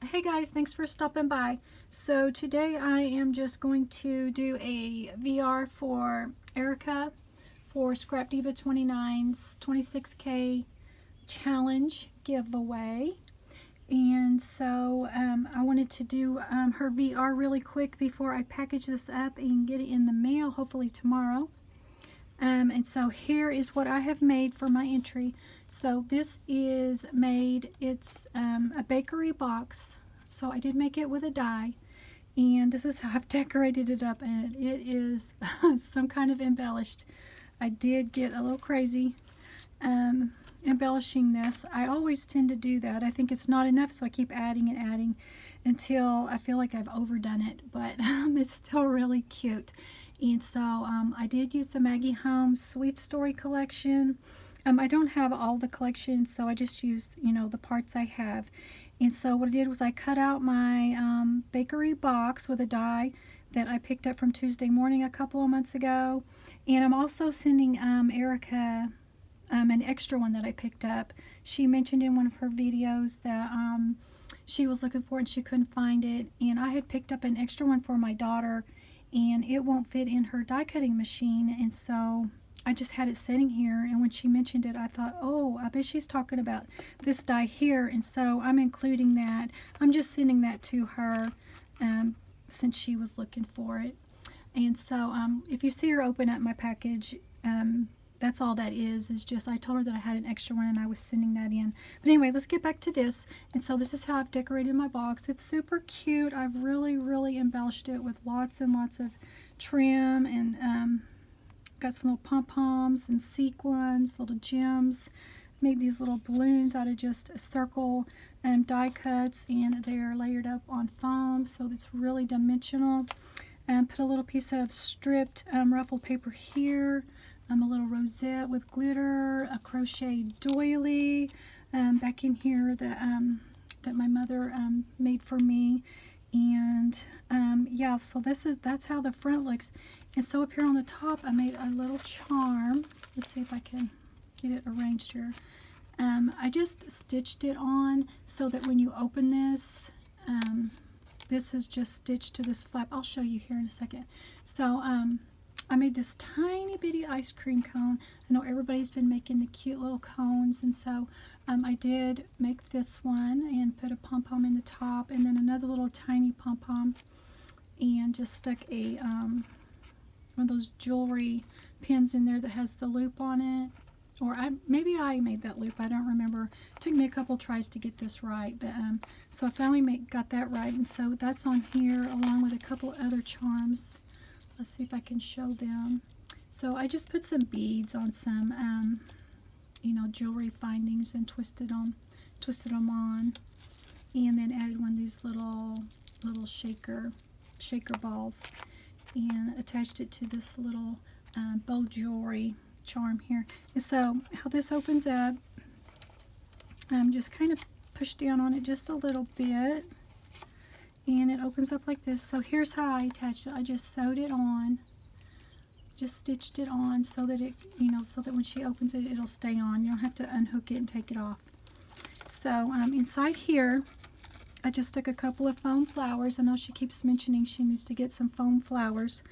Hey guys, thanks for stopping by. So today I am just going to do a VR for Erica for Scrapdiva29’s 26K challenge giveaway. And so I wanted to do her VR really quick before I package this up and get it in the mail, hopefully tomorrow. And so here is what I have made for my entry. So this is made, it's a bakery box. So I did make it with a die. And this is how I've decorated it up. And it is some kind of embellished. I did get a little crazy embellishing this. I always tend to do that. I think it's not enough, so I keep adding and adding until I feel like I've overdone it. But it's still really cute. And so I did use the Maggie Holmes Sweet Story collection. I don't have all the collection, so I just used, the parts I have. And so what I did was I cut out my bakery box with a die that I picked up from Tuesday Morning a couple of months ago. And I'm also sending Erica an extra one that I picked up. She mentioned in one of her videos that she was looking for it and she couldn't find it. And I had picked up an extra one for my daughter, and it won't fit in her die cutting machine, and so I just had it sitting here. And when she mentioned it, I thought, oh, I bet she's talking about this die here, and so I'm including that. I'm just sending that to her since she was looking for it. And so if you see her open up my package, that's all that is just I told her that I had an extra one and I was sending that in. But anyway, let's get back to this. And so this is how I've decorated my box. It's super cute. I've really embellished it with lots and lots of trim, and got some little pom-poms and sequins, little gems. Made these little balloons out of just a circle die cuts, and they're layered up on foam, so it's really dimensional. And put a little piece of stripped ruffled paper here. A little rosette with glitter, a crochet doily back in here that my mother made for me. And yeah, so that's how the front looks. And so up here on the top I made a little charm. Let's see if I can get it arranged here. I just stitched it on so that when you open this, this is just stitched to this flap. I'll show you here in a second. So I made this tiny bitty ice cream cone. I know everybody's been making the cute little cones, and so I did make this one and put a pom-pom in the top, and then another little tiny pom-pom, and just stuck a one of those jewelry pins in there that has the loop on it. Or maybe I made that loop, I don't remember. It took me a couple tries to get this right, but so I finally got that right, and so that's on here along with a couple other charms. Let's see if I can show them. So I just put some beads on some, jewelry findings and twisted them on, and then added one of these little shaker balls, and attached it to this little bow jewelry charm here. And so how this opens up, just kind of push down on it just a little bit, and it opens up like this. So here's how I attached it. I just sewed it on, just stitched it on so that it, so that when she opens it, it'll stay on. You don't have to unhook it and take it off. So inside here, I just stuck a couple of foam flowers. I know she keeps mentioning she needs to get some foam flowers.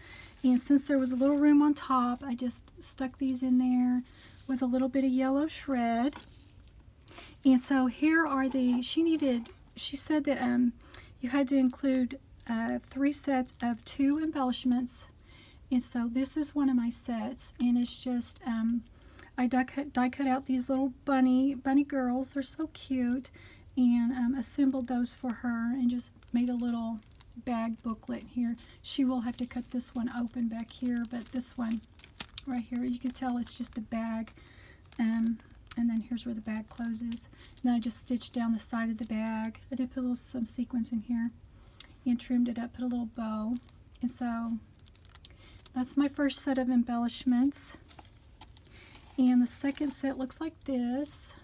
And since there was a little room on top, I just stuck these in there with a little bit of yellow shred. And so here are she said that you had to include 3 sets of 2 embellishments. And so this is one of my sets, and it's just I die cut out these little bunny girls. They're so cute, and assembled those for her, and just made a little bag booklet here. She will have to cut this one open back here, but this one right here, you can tell it's just a bag, and then here's where the bag closes. And then I just stitched down the side of the bag. I did put some sequins in here and trimmed it up, put a little bow. And so that's my first set of embellishments. And the second set looks like this.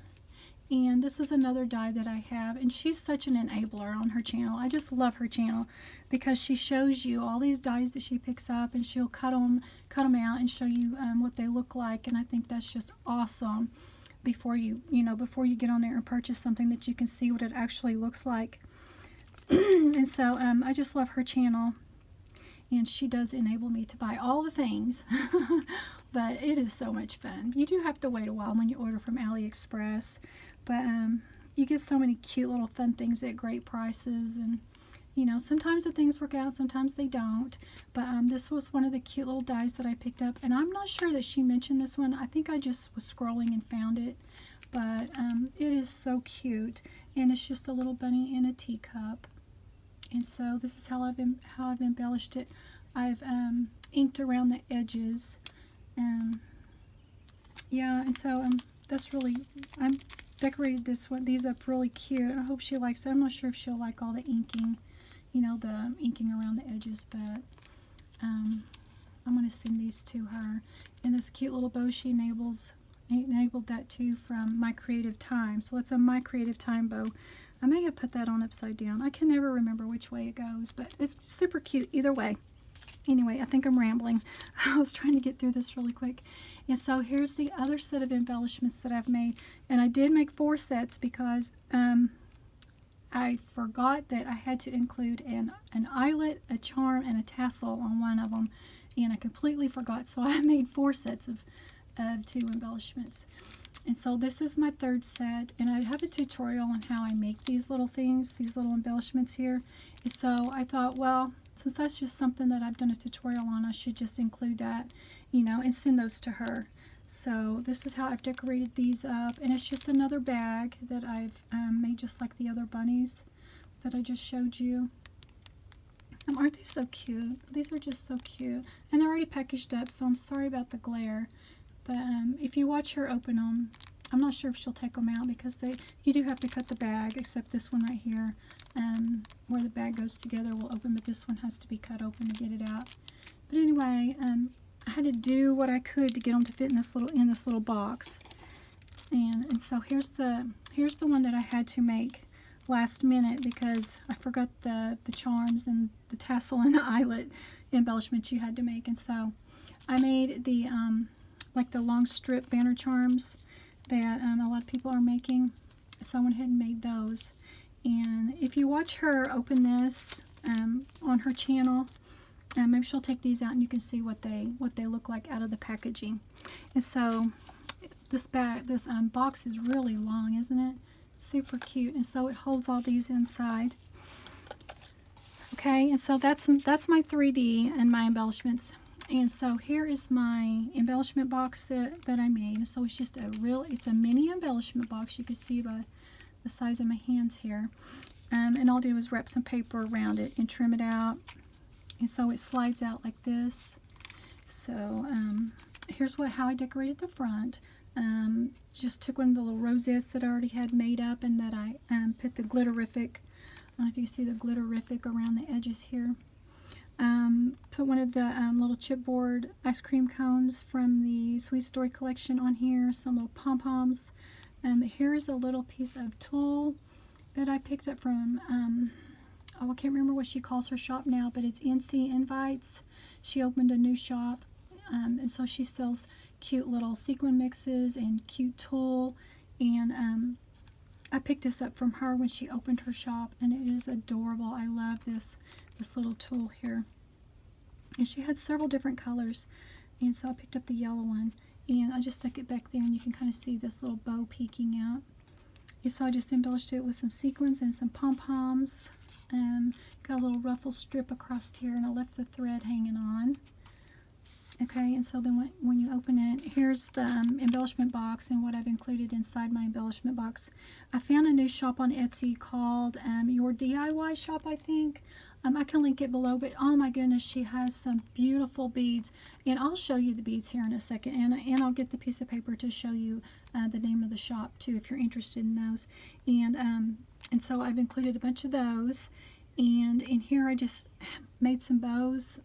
And this is another die that I have, and she's such an enabler on her channel. I just love her channel because she shows you all these dies that she picks up, and she'll cut them out and show you what they look like. And I think that's just awesome before you get on there and purchase something, that you can see what it actually looks like. And so I just love her channel, and she does enable me to buy all the things. But it is so much fun. You do have to wait a while when you order from AliExpress, but you get so many cute little fun things at great prices. And you know, sometimes the things work out, sometimes they don't. But this was one of the cute little dies that I picked up, and I'm not sure that she mentioned this one. I think I just was scrolling and found it. But it is so cute, and it's just a little bunny in a teacup. And so this is how I've embellished it. I've inked around the edges. Yeah, and so that's really, I'm decorated these up really cute. I hope she likes it. I'm not sure if she'll like all the inking, you know, the inking around the edges, but I'm going to send these to her. And this cute little bow she enabled that too from My Creative Time. So it's a My Creative Time bow. I may have put that on upside down. I can never remember which way it goes, but it's super cute either way. Anyway, I think I'm rambling. I was trying to get through this really quick. And so here's the other set of embellishments that I've made. And I did make 4 sets because I forgot that I had to include an eyelet, a charm, and a tassel on one of them. And I completely forgot. So I made 4 sets of 2 embellishments. And so this is my 3rd set, and I have a tutorial on how I make these little things, these little embellishments here. And so I thought, well, since that's just something that I've done a tutorial on, I should just include that, you know, and send those to her. So this is how I've decorated these up, and it's just another bag that I've made just like the other bunnies that I just showed you. Aren't they so cute? These are just so cute, and they're already packaged up, so I'm sorry about the glare. But if you watch her open them, I'm not sure if she'll take them out because you do have to cut the bag, except this one right here, where the bag goes together will open, but this one has to be cut open to get it out. But anyway, I had to do what I could to get them to fit in this little box. And so here's the one that I had to make last minute because I forgot the charms and the tassel and the eyelet embellishments you had to make. And so I made the like the long strip banner charms that a lot of people are making. So I went ahead and made those. And if you watch her open this on her channel, maybe she'll take these out and you can see what they look like out of the packaging. And so this box is really long, isn't it? Super cute. And so it holds all these inside. Okay, and so that's my 3D and my embellishments. And so here is my embellishment box that I made. And so it's just it's a mini embellishment box. You can see by the size of my hands here. And all I did was wrap some paper around it and trim it out. And so it slides out like this. So here's how I decorated the front. Just took one of the little rosettes that I already had made up and that I put the glitterific, I don't know if you can see the glitterific around the edges here. Put one of the little chipboard ice cream cones from the Sweet Story collection on here, some little pom-poms. Here's a little piece of tulle that I picked up from, I can't remember what she calls her shop now, but it's NC Invites. She opened a new shop, and so she sells cute little sequin mixes and cute tulle, and I picked this up from her when she opened her shop, and it is adorable. I love this little tulle here. And she had several different colors, and so I picked up the yellow one, and I just stuck it back there, and you can kind of see this little bow peeking out. And so I just embellished it with some sequins and some pom-poms. Got a little ruffle strip across here, and I left the thread hanging on. Okay, and so then when you open it, here's the embellishment box and what I've included inside my embellishment box. I found a new shop on Etsy called Your DIY Shop, I think. I can link it below, but oh my goodness, she has some beautiful beads. And I'll show you the beads here in a second, and I'll get the piece of paper to show you the name of the shop too if you're interested in those. And so I've included a bunch of those, and in here I just made some bows.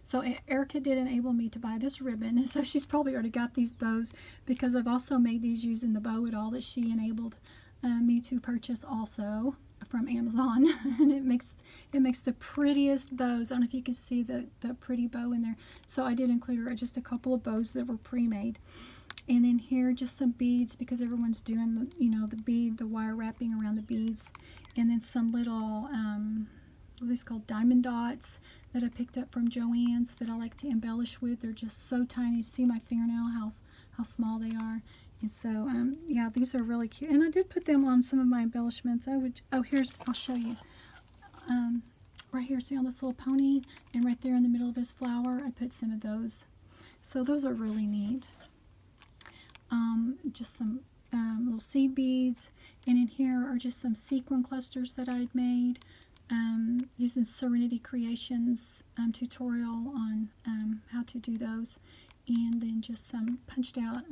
So Erica did enable me to buy this ribbon, and so she's probably already got these bows because I've also made these using the bow and all that she enabled me to purchase also from Amazon. And it makes the prettiest bows. I don't know if you can see the pretty bow in there. So I did include just a couple of bows that were pre-made. And then here, just some beads because everyone's doing the, you know, the wire wrapping around the beads. And then some little, what are these called? Diamond dots that I picked up from Joann's that I like to embellish with. They're just so tiny. See my fingernail, how small they are. And so, yeah, these are really cute. And I did put them on some of my embellishments. I'll show you. Right here, see on this little pony, and right there in the middle of his flower, I put some of those. So those are really neat. Just some little seed beads, and in here are just some sequin clusters that I'd made using Serenity Creations tutorial on how to do those, and then just some punched out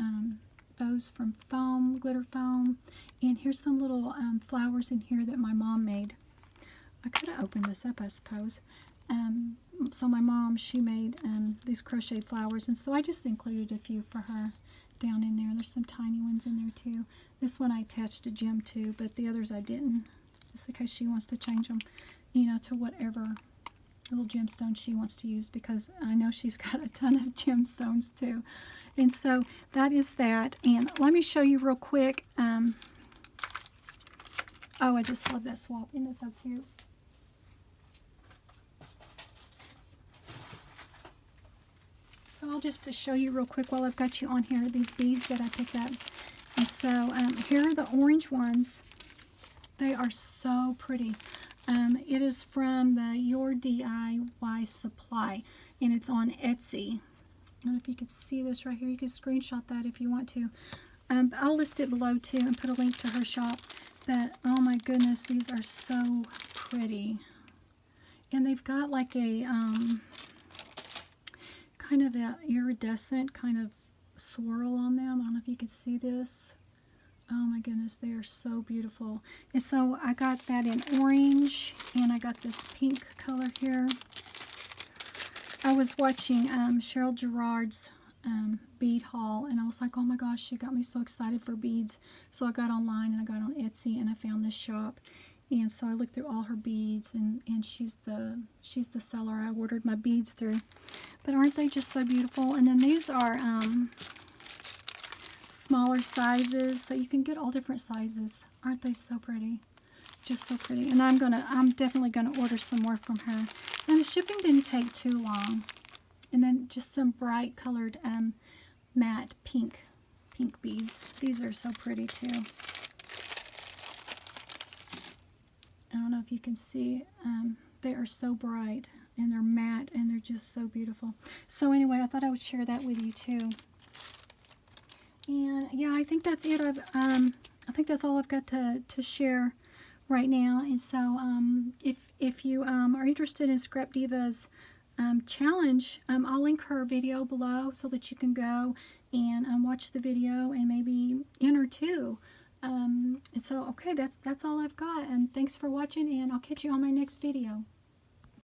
bows from foam, glitter foam, and here's some little flowers in here that my mom made. I could have opened this up, I suppose. So my mom, she made these crocheted flowers, and so I just included a few for her down in there. There's some tiny ones in there too. This one I attached a gem to, but the others I didn't, just because she wants to change them, you know, to whatever little gemstones she wants to use, because I know she's got a ton of gemstones too. And so that is that. And let me show you real quick. Oh, I just love that swap. Isn't it so cute? So I'll just show you real quick while I've got you on here, these beads that I picked up. And so here are the orange ones. They are so pretty. It is from the Your DIY Supply, and it's on Etsy. I don't know if you could see this right here. You can screenshot that if you want to. I'll list it below too and put a link to her shop. But oh my goodness, these are so pretty. And they've got like a kind of an iridescent kind of swirl on them. I don't know if you can see this. Oh my goodness, they are so beautiful. And so I got that in orange, and I got this pink color here. I was watching Cheryl Gerard's bead haul, and I was like, oh my gosh, she got me so excited for beads. So I got online and I got on Etsy, and I found this shop. And so I looked through all her beads, and she's the seller I ordered my beads through. But aren't they just so beautiful? And then these are smaller sizes, so you can get all different sizes. Aren't they so pretty? Just so pretty. And I'm definitely gonna order some more from her. And the shipping didn't take too long. And then just some bright colored matte pink beads. These are so pretty too. I don't know if you can see, they are so bright, and they're matte, and they're just so beautiful. So anyway, I thought I would share that with you too. And yeah, I think that's it. I think that's all I've got to share right now. And so if you are interested in Scrap Diva's challenge, I'll link her video below so that you can go and watch the video and maybe enter too. And so, okay, that's all I've got. And thanks for watching, and I'll catch you on my next video.